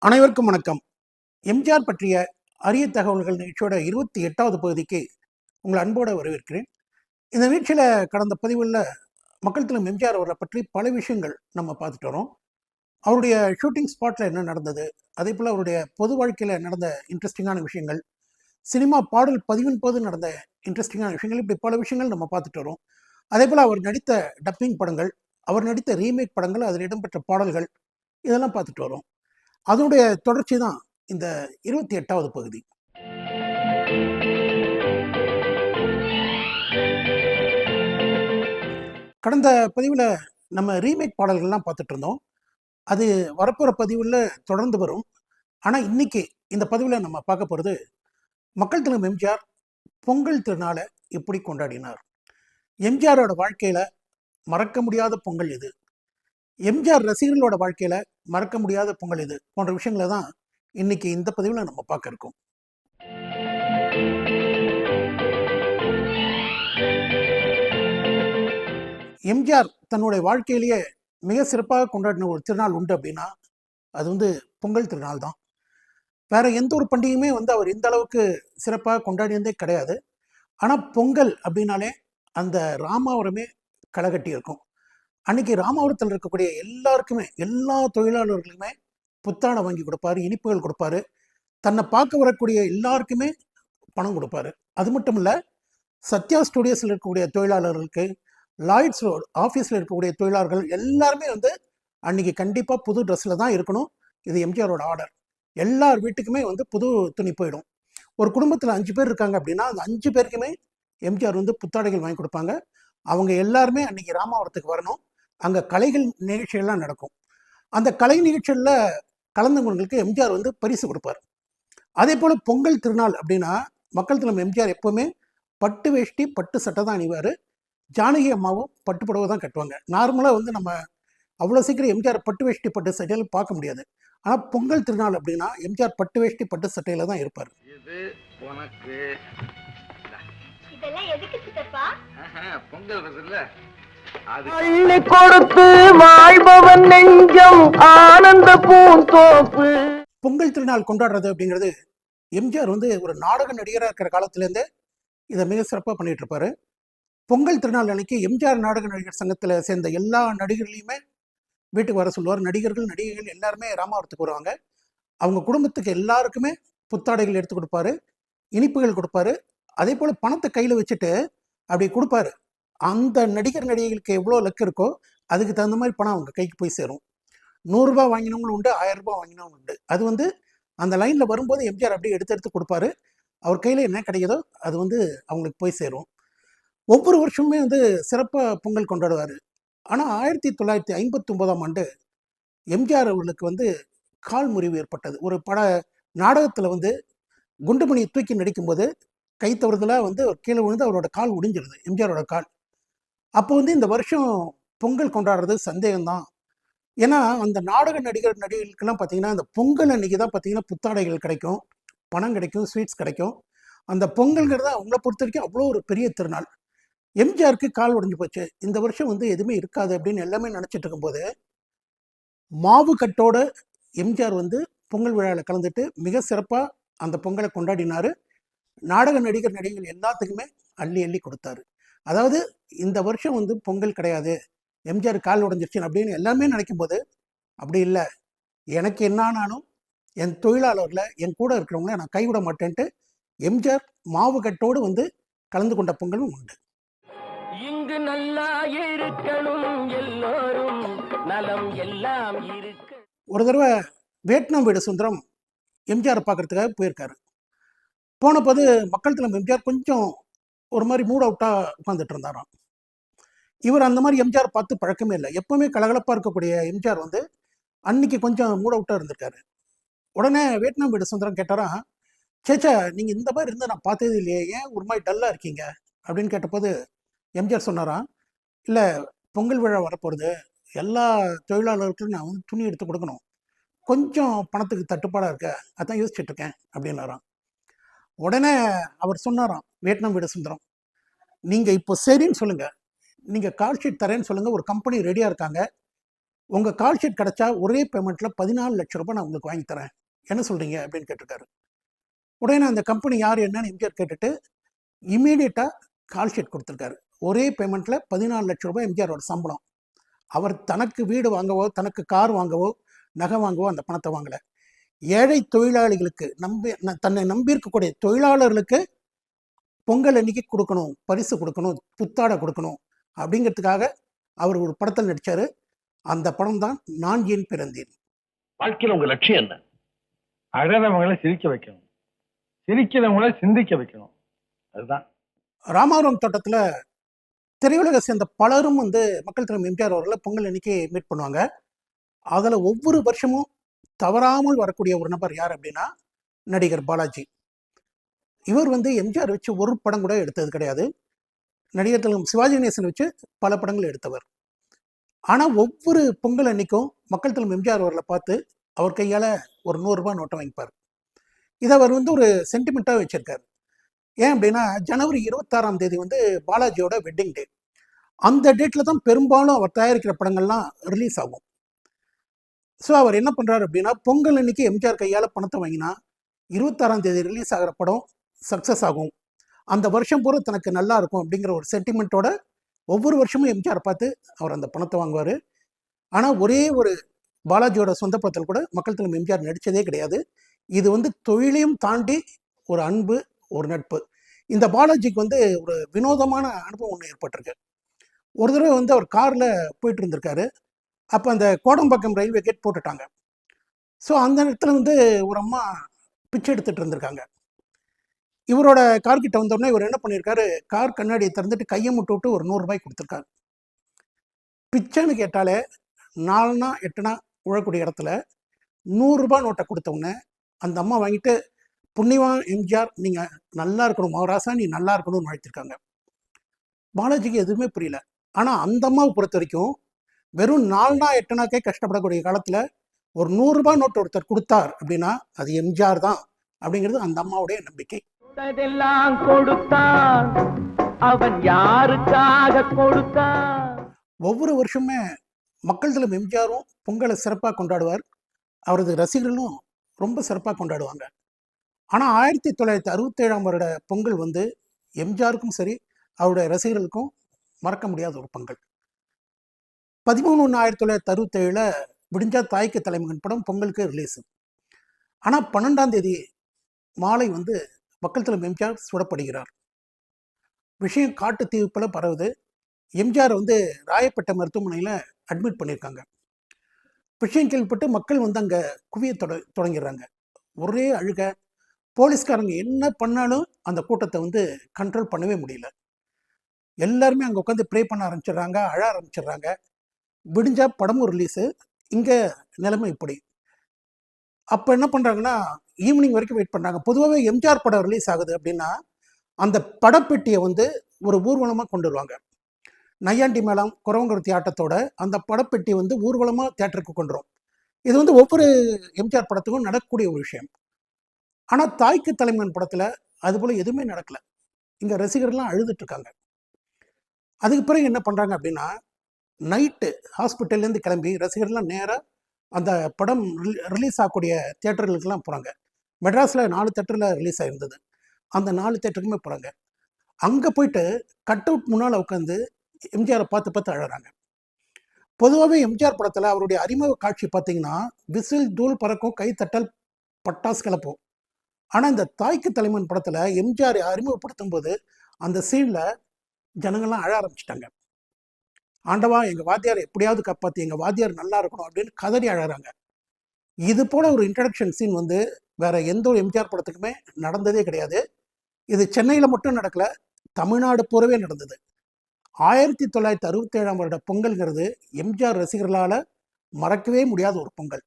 அனைவருக்கும் வணக்கம். எம்ஜிஆர் பற்றிய அரிய தகவல்கள் நிகழ்ச்சியோட 28வது பகுதிக்கு உங்களை அன்போடு வரவேற்கிறேன். இந்த நிகழ்ச்சியில் கடந்த பதிவுகளில் மக்கள் திலம் எம்ஜிஆர் அவரை பற்றி பல விஷயங்கள் நம்ம பார்த்துட்டு வரோம். அவருடைய ஷூட்டிங் ஸ்பாட்டில் என்ன நடந்தது, அதே போல் அவருடைய பொது வாழ்க்கையில் நடந்த இன்ட்ரெஸ்டிங்கான விஷயங்கள், சினிமா பாடல் பதிவின் போது நடந்த இன்ட்ரெஸ்டிங்கான விஷயங்கள், இப்படி பல விஷயங்கள் நம்ம பார்த்துட்டு வரோம். அதே போல் அவர் நடித்த டப்பிங் படங்கள், அவர் நடித்த ரீமேக் படங்கள், அதில் இடம்பெற்ற பாடல்கள், இதெல்லாம் பார்த்துட்டு வரோம். அதனுடைய தொடர்ச்சி தான் இந்த 28வது பகுதி. கடந்த பதிவில் நம்ம ரீமேக் பாடல்கள்லாம் பார்த்துட்டு இருந்தோம். அது வரப்போகிற பதிவில் தொடர்ந்து வரும். ஆனால் இன்னைக்கு இந்த பதிவில் நம்ம பார்க்க போகிறது மக்கள் திலம் எம்ஜிஆர் பொங்கல் திருநாளை எப்படி கொண்டாடினார், எம்ஜிஆரோட வாழ்க்கையில் மறக்க முடியாத பொங்கல் இது, எம்ஜிஆர் ரசிகர்களோட வாழ்க்கையில் மறக்க முடியாத பொங்கல் இது போன்ற விஷயங்களை தான் இன்னைக்கு இந்த பதிவில் நம்ம பார்க்க இருக்கோம். எம்ஜிஆர் தன்னுடைய வாழ்க்கையிலேயே மிக சிறப்பாக கொண்டாடின ஒரு திருநாள் உண்டு அப்படின்னா அது வந்து பொங்கல் திருநாள் தான். வேற எந்த ஒரு பண்டிகையுமே அவர் இந்த அளவுக்கு சிறப்பாக கொண்டாடினதே கிடையாது. ஆனால் பொங்கல் அப்படின்னாலே அந்த ராமாவரமே களைகட்டி இருக்கும். அன்னைக்கு ராமாவரத்தில் இருக்கக்கூடிய எல்லாருக்குமே, எல்லா தொழிலாளர்களுக்குமே புத்தாடை வாங்கி கொடுப்பாரு, இனிப்புகள் கொடுப்பாரு, தன்னை பார்க்க வரக்கூடிய எல்லாருக்குமே பணம் கொடுப்பாரு. அது மட்டும் இல்லை, சத்யா ஸ்டுடியோஸில் இருக்கக்கூடிய தொழிலாளர்களுக்கு, லாய்ட்ஸ் ரோடு ஆஃபீஸில் இருக்கக்கூடிய தொழிலாளர்கள் எல்லாருமே அன்னைக்கு கண்டிப்பாக புது ட்ரெஸ்ஸில் தான் இருக்கணும். இது எம்ஜிஆரோட ஆர்டர். எல்லார் வீட்டுக்குமே புது துணி போயிடும். ஒரு குடும்பத்தில் 5 பேர் இருக்காங்க அப்படின்னா அந்த 5 பேருக்குமே எம்ஜிஆர் புத்தாடைகள் வாங்கி கொடுப்பாங்க. அவங்க எல்லாருமே அன்னைக்கு ராமாவரத்துக்கு வரணும். அங்கே கலைகள் நிகழ்ச்சிகள்லாம் நடக்கும். அந்த கலை நிகழ்ச்சிகளில் கலந்தவங்களுக்கு எம்ஜிஆர் பரிசு கொடுப்பார். அதே போல் பொங்கல் திருநாள் அப்படின்னா மக்கள் திலம் எம்ஜிஆர் எப்போவுமே பட்டு வேஷ்டி பட்டு சட்டை தான் அணிவார். ஜானகி அம்மாவும் பட்டு புடவை தான் கட்டுவாங்க. நார்மலாக நம்ம அவ்வளோ சீக்கிரம் எம்ஜிஆர் பட்டு வேஷ்டி பட்டு சட்டையில் பார்க்க முடியாது. ஆனால் பொங்கல் திருநாள் அப்படின்னா எம்ஜிஆர் பட்டு வேஷ்டி பட்டு சட்டையில் தான் இருப்பார். இது உனக்கு இதெல்லாம் எதுக்கு சித்தப்பா? பொங்கல் வருதுல்ல, அள்ளி கொடுத்து வாழ்பவன் நெஞ்சம் ஆனந்த பூந்தோப்பு. பொங்கல் திருநாள் கொண்டாடுறது அப்படிங்கிறது எம்ஜிஆர் ஒரு நாடக நடிகராக இருக்கிற காலத்திலேருந்தே இதை மிக சிறப்பாக பண்ணிட்டு இருப்பாரு. பொங்கல் திருநாள் அன்னைக்கு எம்ஜிஆர் நாடக நடிகர் சங்கத்தில் சேர்ந்த எல்லா நடிகர்களையுமே வீட்டுக்கு வர சொல்லுவார். நடிகர்கள் எல்லாருமே ராமாவரத்துக்கு வருவாங்க. அவங்க குடும்பத்துக்கு எல்லாருக்குமே புத்தாடைகள் எடுத்து கொடுப்பாரு, இனிப்புகள் கொடுப்பாரு. அதே போல் பணத்தை கையில் வச்சுட்டு அப்படி கொடுப்பாரு. அந்த நடிகர்களுக்கு எவ்வளோ லக்கு இருக்கோ அதுக்கு தகுந்த மாதிரி பணம் அவங்க கைக்கு போய் சேரும். 100 ரூபாய் வாங்கினவங்களும் உண்டு, 1000 ரூபாய் வாங்கினவங்களும் உண்டு. அது அந்த லைனில் வரும்போது எம்ஜிஆர் அப்படியே எடுத்து கொடுப்பாரு. அவர் கையில் என்ன கிடைக்குதோ அது அவங்களுக்கு போய் சேரும். ஒவ்வொரு வருஷமுமே சிறப்பாக பொங்கல் கொண்டாடுவார். ஆனால் 1959ஆம் ஆண்டு எம்ஜிஆர் அவர்களுக்கு கால் முறிவு ஏற்பட்டது. ஒரு நாடகத்தில் குண்டுமணியை தூக்கி நடிக்கும்போது கை தவறுதலாக கீழே விழுந்து அவரோட கால் ஒடிஞ்சிருது, எம்ஜிஆரோட கால். அப்போ இந்த வருஷம் பொங்கல் கொண்டாடுறது சந்தேகம்தான். ஏன்னா அந்த நாடக நடிகர்களுக்கெல்லாம் பார்த்தீங்கன்னா அந்த பொங்கல் அன்னைக்கு தான் பார்த்தீங்கன்னா புத்தாடைகள் கிடைக்கும், பணம் கிடைக்கும், ஸ்வீட்ஸ் கிடைக்கும். அந்த பொங்கல்ங்கிறது அவங்கள பொறுத்த வரைக்கும் அவ்வளோ ஒரு பெரிய திருநாள். எம்ஜிஆருக்கு கால் உடைஞ்சு போச்சு, இந்த வருஷம் எதுவுமே இருக்காது அப்படின்னு எல்லாமே நினச்சிட்டு இருக்கும்போது மாவு கட்டோட எம்ஜிஆர் பொங்கல் விழாவில் கலந்துட்டு மிக சிறப்பாக அந்த பொங்கலை கொண்டாடினார். நாடக நடிகர்கள் எல்லாத்துக்குமே அள்ளி அள்ளி கொடுத்தாரு. அதாவது இந்த வருஷம் பொங்கல் கிடையாது, எம்ஜிஆர் கால் உடைஞ்சிருச்சு அப்படின்னு எல்லாமே நினைக்கும் போது அப்படி இல்லை, எனக்கு என்னானாலும் என் தொழிலாளர்களை, என் கூட இருக்கிறவங்கள நான் கைவிட மாட்டேன்ட்டு எம்ஜிஆர் மாவு கட்டோடு கலந்து கொண்ட பொங்கலும் உண்டு. இங்கு நல்லா இருக்கணும், எல்லோரும் நலம் எல்லாம் இருக்கு. ஒரு தடவை வியட்நாம் வீடு சுந்தரம் எம்ஜிஆர் பார்க்கறதுக்காக போயிருக்காரு. போனபோது மக்கள் திலம் எம்ஜிஆர் கொஞ்சம் ஒரு மாதிரி மூட் அவுட்டாக உட்காந்துட்டு இருந்தாராம். இவர் அந்த மாதிரி எம்ஜிஆர் பார்த்து பழக்கமே இல்லை. எப்பவுமே கலகலப்பாக இருக்கக்கூடிய எம்ஜிஆர் அன்னைக்கு கொஞ்சம் மூட் அவுட்டாக இருந்திருக்காரு. உடனே வியட்நாம் வீடு சுந்தரம் கேட்டாரா, சேச்சா நீங்கள் இந்த மாதிரி இருந்து நான் பார்த்ததே இல்லையே, ஏன் ஒரு மாதிரி டல்லாக இருக்கீங்க அப்படின்னு கேட்டபோது எம்ஜிஆர் சொன்னாராம், இல்லை பொங்கல் விழா வரப்போகிறது, எல்லா தொழிலாளர்களுக்கும் நான் துணி எடுத்து கொடுக்கணும், கொஞ்சம் பணத்துக்கு தட்டுப்பாடாக இருக்க, அதான் யோசிச்சுட்ருக்கேன் அப்படின்னாராம். உடனே அவர் சொன்னாராம் வியட்நாம் வீடு சுந்தரம், நீங்கள் இப்போ சரின்னு சொல்லுங்கள், நீங்கள் கால் ஷீட் தரேன்னு சொல்லுங்கள், ஒரு கம்பெனி ரெடியாக இருக்காங்க, உங்கள் கால் ஷீட் கிடச்சா ஒரே பேமெண்ட்டில் 14 லட்சம் ரூபாய் நான் உங்களுக்கு வாங்கி தரேன், என்ன சொல்கிறீங்க அப்படின்னு கேட்டிருக்காரு. உடனே அந்த கம்பெனி யார் என்னன்னு எம்ஜிஆர் கேட்டுட்டு இமீடியட்டாக கால் ஷீட் கொடுத்துருக்காரு. ஒரே பேமெண்ட்டில் 14 லட்சம் ரூபாய் எம்ஜிஆரோட சம்பளம். அவர் தனக்கு வீடு வாங்கவோ தனக்கு கார் வாங்கவோ நகை வாங்கவோ அந்த பணத்தை வாங்கலை. ஏழை தொழிலாளிகளுக்கு தன்னை நம்பி இருக்கக்கூடிய தொழிலாளர்களுக்கு பொங்கல் அன்னைக்கு கொடுக்கணும், பரிசு கொடுக்கணும், புத்தாடை கொடுக்கணும் அப்படிங்கிறதுக்காக அவர் ஒரு படத்தில் நடித்தார். அந்த படம் தான் நான் ஏன் பிறந்தேன். வாழ்க்கையில் உங்க லட்சியம் என்ன? அழறவங்களை சிரிக்க வைக்கணும், சிரிக்கிறவங்களை சிந்திக்க வைக்கணும். அதுதான். ராமாவரம் தோட்டத்தில் திரையுலக சேர்ந்த பலரும் மக்கள் தலைவர் எம்ஜிஆர் அவர்களை பொங்கல் அன்னைக்கு மீட் பண்ணுவாங்க. அதில் ஒவ்வொரு வருஷமும் தவறாமல் வரக்கூடிய ஒரு நபர் யார் அப்படின்னா நடிகர் பாலாஜி. இவர் எம்ஜிஆர் வச்சு ஒரு படம் கூட எடுத்தது கிடையாது. நடிகர் திலகம் சிவாஜி கணேசன் வச்சு பல படங்கள் எடுத்தவர். ஆனால் ஒவ்வொரு பொங்கல் அன்னைக்கும் மக்கள் தலைவர் எம்ஜிஆர் அவர்களை பார்த்து அவர் கையால் ஒரு 100 ரூபாய் நோட்டை வாங்கிப்பார். இதை அவர் ஒரு சென்டிமெண்ட்டாக வச்சுருக்காரு. ஏன் அப்படின்னா ஜனவரி 26ஆம் தேதி பாலாஜியோட வெட்டிங் டே. அந்த டேட்டில் தான் பெரும்பாலும் அவர் தயாரிக்கிற படங்கள்லாம் ரிலீஸ் ஆகும். ஸோ அவர் என்ன பண்ணுறாரு அப்படின்னா பொங்கல் அன்னைக்கு எம்ஜிஆர் கையால் பணத்தை வாங்கினா 26ஆம் தேதி ரிலீஸ் ஆகிற படம் சக்ஸஸ் ஆகும், அந்த வருஷம் பூரா தனக்கு நல்லா இருக்கும் அப்படிங்கிற ஒரு சென்டிமெண்ட்டோட ஒவ்வொரு வருஷமும் எம்ஜிஆர் பார்த்து அவர் அந்த பணத்தை வாங்குவார். ஆனால் ஒரே ஒரு பாலாஜியோட சொந்த படத்தில் கூட மக்கள் தலைவர் எம்ஜிஆர் நடித்ததே கிடையாது. இது தொழிலையும் தாண்டி ஒரு அன்பு, ஒரு நட்பு. இந்த பாலாஜிக்கு ஒரு வினோதமான அனுபவம் ஒன்று ஏற்பட்டிருக்கு. ஒரு தடவை அவர் காரில் போயிட்டு இருந்திருக்காரு. அப்போ அந்த கோடம்பாக்கம் ரயில்வே கேட் போட்டுட்டாங்க. ஸோ அந்த இடத்துல ஒரு அம்மா பிச்சை எடுத்துகிட்டு இருந்திருக்காங்க. இவரோட கார்கிட்ட வந்தோடனே இவர் என்ன பண்ணியிருக்காரு, கார் கண்ணாடியை திறந்துட்டு கையை முட்டு விட்டு ஒரு 100 ரூபாய் கொடுத்துருக்காரு. பிச்சைன்னு கேட்டாலே 4னா 8னா உழக்கூடிய இடத்துல 100 ரூபாய் நோட்டை கொடுத்தவுடனே அந்த அம்மா வாங்கிட்டு புண்ணியவான் எம்ஜிஆர் நீங்கள் நல்லா இருக்கணும், மகராசா நீ நல்லா இருக்கணும்னு வாழ்த்திருக்காங்க. பாலாஜிக்கு எதுவுமே புரியல. ஆனால் அந்த அம்மாவை பொறுத்த வரைக்கும் வெறும் 4னா 8னாக்கே கஷ்டப்படக்கூடிய காலத்தில் ஒரு 100 ரூபாய் நோட்டு ஒருத்தர் கொடுத்தார் அப்படின்னா அது எம்ஜிஆர் தான் அப்படிங்கிறது அந்த அம்மாவுடைய நம்பிக்கை. கொடுத்ததெல்லாம் கொடுத்தான், அவன் யாருக்காக கொடுத்தான். ஒவ்வொரு வருஷமே மக்கள் தலைவர் எம்ஜிஆரும் பொங்கலை சிறப்பாக கொண்டாடுவார். அவரது ரசிகர்களும் ரொம்ப சிறப்பாக கொண்டாடுவாங்க. ஆனால் 1967ஆம் வருட பொங்கல் எம்ஜிஆருக்கும் சரி அவருடைய ரசிகர்களுக்கும் மறக்க முடியாத ஒரு பொங்கல். 13/1/1967 விடிஞ்சா தாய்க்கு தலைமகன் படம் பொங்கலுக்கு ரிலீஸு. ஆனால் 12ஆம் தேதி மாலை மக்கள் தலைவர் எம்ஜிஆர் சுடப்படுகிறார். விஷயம் காட்டு தீவு போல பரவுது. எம்ஜிஆர் ராயப்பேட்டை மருத்துவமனையில் அட்மிட் பண்ணியிருக்காங்க. விஷயம் கேள்விப்பட்டு மக்கள் அங்கே குவிய தொடங்கிடுறாங்க. ஒரே அழுக. போலீஸ்காரங்க என்ன பண்ணாலும் அந்த கூட்டத்தை கண்ட்ரோல் பண்ணவே முடியல. எல்லாருமே அங்கே உட்காந்து ப்ரே பண்ண ஆரம்பிச்சிடுறாங்க, அழ ஆரம்பிச்சிடுறாங்க. விடிஞ்சா படமும் ரிலீஸு. இங்கே நிலைமை இப்படி. அப்போ என்ன பண்ணுறாங்கன்னா ஈவினிங் வரைக்கும் வெயிட் பண்ணுறாங்க. பொதுவாகவே எம்ஜிஆர் படம் ரிலீஸ் ஆகுது அப்படின்னா அந்த படப்பெட்டியை ஒரு ஊர்வலமாக கொண்டு வருவாங்க. நையாண்டி மேளம், குறவங்குருத்தி ஆட்டத்தோட அந்த படப்பெட்டி ஊர்வலமாக தேட்டருக்கு கொண்டு வரும். இது ஒவ்வொரு எம்ஜிஆர் படத்துக்கும் நடக்கக்கூடிய ஒரு விஷயம். ஆனால் தாய்க்கு தலைமகன் படத்தில் அதுபோல் எதுவுமே நடக்கலை. இங்கே ரசிகர்கள்லாம் அழுதுட்டுருக்காங்க. அதுக்கு பிறகு என்ன பண்ணுறாங்க அப்படின்னா நைட்டு ஹாஸ்பிட்டல்லேருந்து கிளம்பி ரசிகர்கள்லாம் நேராக அந்த படம் ரிலீஸ் ஆகக்கூடிய தியேட்டர்களுக்கெல்லாம் போகிறாங்க. மெட்ராஸில் 4 தியேட்டரில் ரிலீஸ் ஆகிருந்தது. அந்த 4 தியேட்டருக்குமே போகிறாங்க. அங்கே போயிட்டு கட் அவுட் முன்னால் உட்காந்து எம்ஜிஆரை பார்த்து பார்த்து அழறாங்க. பொதுவாகவே எம்ஜிஆர் படத்தில் அவருடைய அறிமுக காட்சி பார்த்தீங்கன்னா விசில், தூள் பறக்கும், கைத்தட்டல், பட்டாசு கிளப்போம். ஆனால் இந்த தாய்க்கு தலைமகன் படத்தில் எம்ஜிஆர் அறிமுகப்படுத்தும் போது அந்த சீனில் ஜனங்கள்லாம் அழ ஆரம்பிச்சிட்டாங்க. ஆண்டவா எங்கள் வாத்தியார் எப்படியாவது காப்பாற்றி எங்கள் வாத்தியார் நல்லா இருக்கணும் அப்படின்னு கதறி அழறாங்க. இது போல் ஒரு இன்ட்ரடக்ஷன் சீன் வேற எந்த ஒரு எம்ஜிஆர் படத்துக்குமே நடந்ததே கிடையாது. இது சென்னையில் மட்டும் நடக்கல, தமிழ்நாடு பூரவே நடந்தது. 1967ஆம் வருட பொங்கல்ங்கிறது எம்ஜிஆர் ரசிகர்களால் மறக்கவே முடியாத ஒரு பொங்கல்.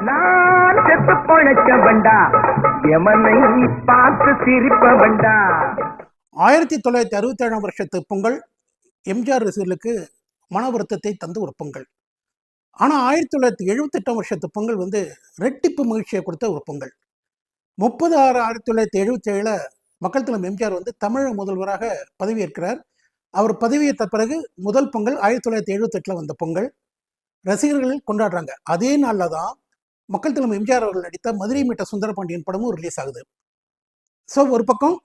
நான் செத்து பொழைக்க வேண்டா, எமனை பார்த்து சிரிப்ப வேண்டா. 1967ஆம் வருஷத்து பொங்கல் எம்ஜிஆர் ரசிகர்களுக்கு மன வருத்தத்தை தந்து ஒரு பொங்கல். ஆனால் 1978ஆம் வருஷத்து பொங்கல் ரெட்டிப்பு மகிழ்ச்சியை கொடுத்த ஒரு பொங்கல். 30/6/1977 மக்கள் தலைவர் எம்ஜிஆர் தமிழக முதல்வராக பதவியேற்கிறார். அவர் பதவியேற்ற பிறகு முதல் பொங்கல் 1978 வந்த பொங்கல். ரசிகர்கள் கொண்டாடுறாங்க. அதே நாளில் தான் மக்கள் தலைவர் எம்ஜிஆர் அவர்கள் நடித்த மதுரை மீட்ட சுந்தரபாண்டியன் படமும் ரிலீஸ் ஆகுது. ஸோ ஒரு பக்கம்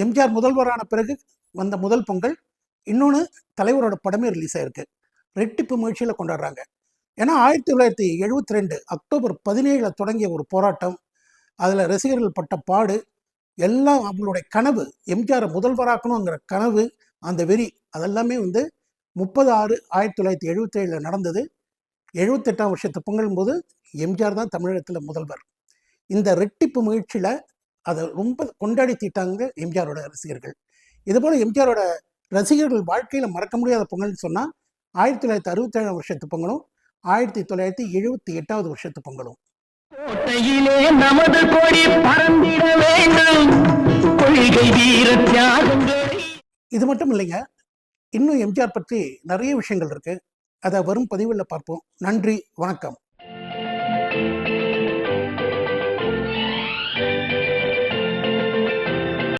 எம்ஜிஆர் முதல்வரான பிறகு வந்த முதல் பொங்கல், இன்னொன்று தலைவரோட படமே ரிலீஸ் ஆயிருக்கு. ரெட்டிப்பு மகிழ்ச்சியில் கொண்டாடுறாங்க. ஏன்னா 1972 அக்டோபர் 17 தொடங்கிய ஒரு போராட்டம், அதில் ரசிகர்கள் பட்ட பாடு எல்லாம், அவங்களுடைய கனவு எம்ஜிஆரை முதல்வராக்கணுங்கிற கனவு, அந்த வெறி, அதெல்லாமே 30/6/1977 நடந்தது. 78ஆம் வருஷத்து பொங்கலும் போது எம்ஜிஆர் தான் தமிழகத்தில் முதல்வர். இந்த ரெட்டிப்பு மகிழ்ச்சியில் அதை ரொம்ப கொண்டாடி தீட்டாங்க எம்ஜிஆரோட ரசிகர்கள். இதுபோல் எம்ஜிஆரோட ரசிகர்கள் வாழ்க்கையில் மறக்க முடியாத பொங்கல்னு சொன்னால் 1967ஆம் வருஷத்து பொங்கலும் 1978வது வருஷத்து பொங்கலும். கோட்டையிலே நமது கொடி பறந்திட வேண்டும், கொள்கை வீர தியாகங்களை. இது மட்டும் இல்லைங்க, இன்னும் எம்ஜிஆர் பற்றி நிறைய விஷயங்கள் இருக்கு. அதை வரும் பதிவில் பார்ப்போம். நன்றி, வணக்கம்.